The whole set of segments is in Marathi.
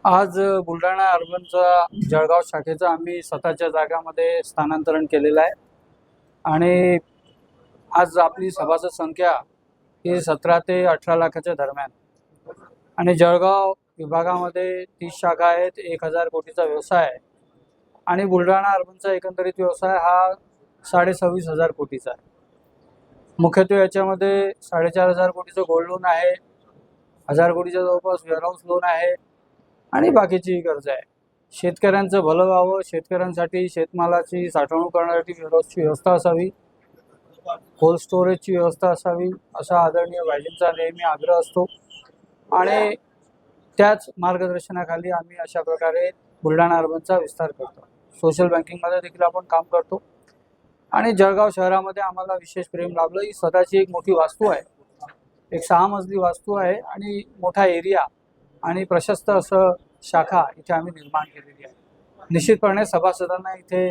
आज बुलढाणा अर्बनचा जळगाव शाखेचं आम्ही स्वतःच्या जागामध्ये स्थानांतरण केलेलं आहे आणि आज आपली सभासद संख्या ही 17 ते 18 लाखाच्या दरम्यान आणि जळगाव विभागामध्ये 30 शाखा आहेत, 1000 कोटीचा व्यवसाय आहे आणि बुलढाणा अर्बनचा एकंदरीत व्यवसाय हा 26,500 कोटीचा आहे. मुख्यत्वे याच्यामध्ये 4,500 कोटीचं गोल्ड लोन आहे, 1000 कोटीच्या जवळपास वेअरहाऊस लोन आहे आणि बाकीची कर्ज आहे. शेतकऱ्यांचं भलं व्हावं, शेतकऱ्यांसाठी शेतमालाची साठवणूक करण्यासाठी वेअरहाऊसची व्यवस्था असावी, कोल्ड स्टोरेजची व्यवस्था असावी, असा आदरणीय भाईजींचा नेहमी आग्रह असतो आणि त्याच मार्गदर्शनाखाली आम्ही अशा प्रकारे बुलढाणा अर्बनचा विस्तार करतो. सोशल बँकिंगमध्ये देखील आपण काम करतो आणि जळगाव शहरामध्ये आम्हाला विशेष प्रेम लाभलं. ही स्वतःची एक मोठी वास्तू आहे, एक 6 मजली वास्तू आहे आणि मोठा एरिया आणि प्रशस्त असं शाखा इथे आम्ही निर्माण केलेली आहे. निश्चितपणे सभासदांना इथे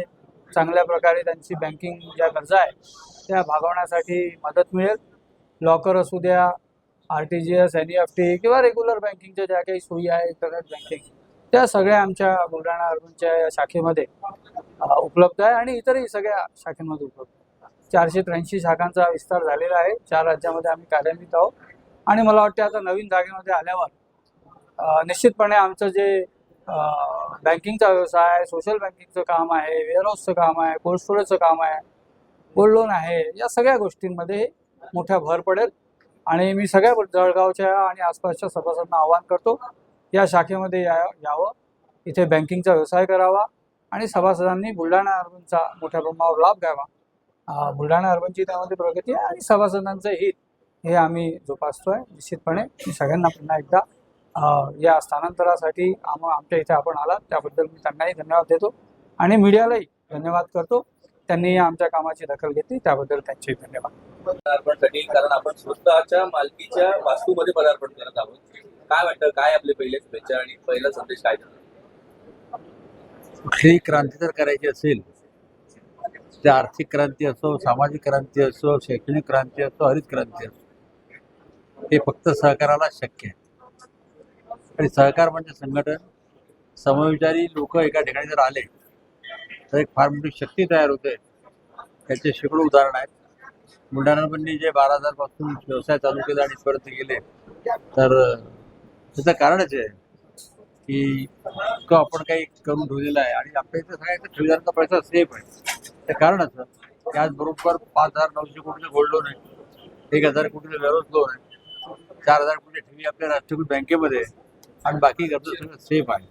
चांगल्या प्रकारे त्यांची बँकिंग ज्या गरजा आहेत त्या भागवण्यासाठी मदत मिळेल. लॉकर असू द्या, RTGS, NEFT किंवा रेग्युलर बँकिंगच्या ज्या काही सोयी आहेत, इंटरनेट बँकिंग, त्या सगळ्या आमच्या बुलढाणा अर्बनच्या या शाखेमध्ये उपलब्ध आहे आणि इतरही सगळ्या शाखांमध्ये उपलब्ध आहे. 483 शाखांचा विस्तार झालेला आहे. 4 राज्यामध्ये आम्ही कार्यान्वित आहोत आणि मला वाटते आता नवीन जागेमध्ये आल्यावर निश्चितपणे आमचं जे बँकिंगचा व्यवसाय आहे, सोशल बँकिंगचं काम आहे, वेअरहाऊसचं काम आहे, कोल्ड स्टोरेजचं काम आहे, गोल्ड लोन आहे, या सगळ्या गोष्टींमध्ये मोठ्या भर पडेल आणि मी सगळ्या जळगावच्या आणि आसपासच्या सभासदांना आवाहन करतो या शाखेमध्ये यावं, इथे बँकिंगचा व्यवसाय करावा आणि सभासदांनी बुलढाणा अर्बनचा मोठ्या प्रमाणावर लाभ घ्यावा. बुलढाणा अर्बनची त्यामध्ये प्रगती आहे आणि सभासदांचं हित हे आम्ही जोपासतोय. निश्चितपणे मी सगळ्यांना पुन्हा एकदा या स्थानांतरासाठी आमच्या इथे आपण आलात त्याबद्दल मी त्यांनाही धन्यवाद देतो आणि मीडियालाही धन्यवाद करतो. त्यांनी आमच्या कामाची दखल घेतली त्याबद्दल त्यांचे धन्यवाद. कारण आपण स्वतःच्या मालकीच्या वास्तूमध्ये पदार्पण करत आहोत, काय वाटतं, काय आपले पहिले शुभेच्छा आणि पहिला संदेश काय देणार? कुठलीही क्रांती जर करायची असेल, ते आर्थिक क्रांती असो, सामाजिक क्रांती असो, शैक्षणिक क्रांती असो, हरित क्रांती असो, हे फक्त सहकाराला शक्य आहे. आणि सहकार म्हणजे संघटन, समविचारी लोक एका ठिकाणी जर आले तर एक फार मोठी शक्ती तयार होते. त्याचे शेकडो उदाहरण आहेत. बुलढाणामध्ये जे 12,000 पासून व्यवसाय चालू केला आणि इथपर्यंत गेले, तर त्याचं कारणच आहे की इतकं आपण काही करून ठेवलेलं आहे आणि आपल्या इथं सगळ्यांचा ठेवीदारांचा पैसा सेफ आहे. ते कारण असं की आज बरोबर 5,900 कोटीचं गोल्ड लोन आहे, 1,000 कोटीचं वेअरहाऊस लोन आहे, 4,000 कोटी ठेवी आपल्या राष्ट्रीयकृत बँकेमध्ये आहे आणि बाकी कर्ज सगळं सेफ आहे.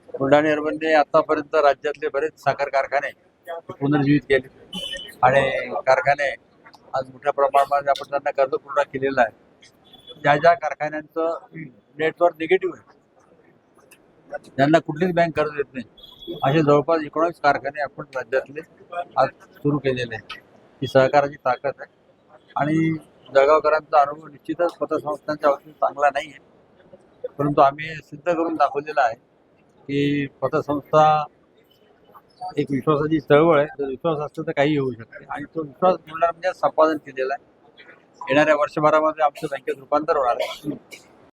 बुलढाणा अर्बनने आतापर्यंत राज्यातले बरेच साखर कारखाने पुनर्जीवित केले आणि कारखाने आज मोठ्या प्रमाणात आपण त्यांना कर्ज पुरवठा केलेला आहे. ज्या ज्या कारखान्यांचं नेटवर्क निगेटिव्ह आहे, ज्यांना कुठलीच बँक कर्ज देत नाही, असे जवळपास 19 कारखाने आपण राज्यातले आज सुरू केलेले आहेत. ही सहकाराची ताकद आहे आणि जळगावकरांचा अनुभव निश्चितच पतसंस्थांच्या बाबतीत चांगला नाही आहे, परंतु आम्ही सिद्ध करून दाखवलेलं आहे की पतसंस्था एक विश्वासाची चळवळ आहे. जर विश्वास असतो तर काही होऊ शकते आणि तो विश्वास बुलढाणा म्हणजे संपादन केलेला आहे. येणाऱ्या वर्षभरामध्ये आमचं बँकेत रूपांतर होणार आहे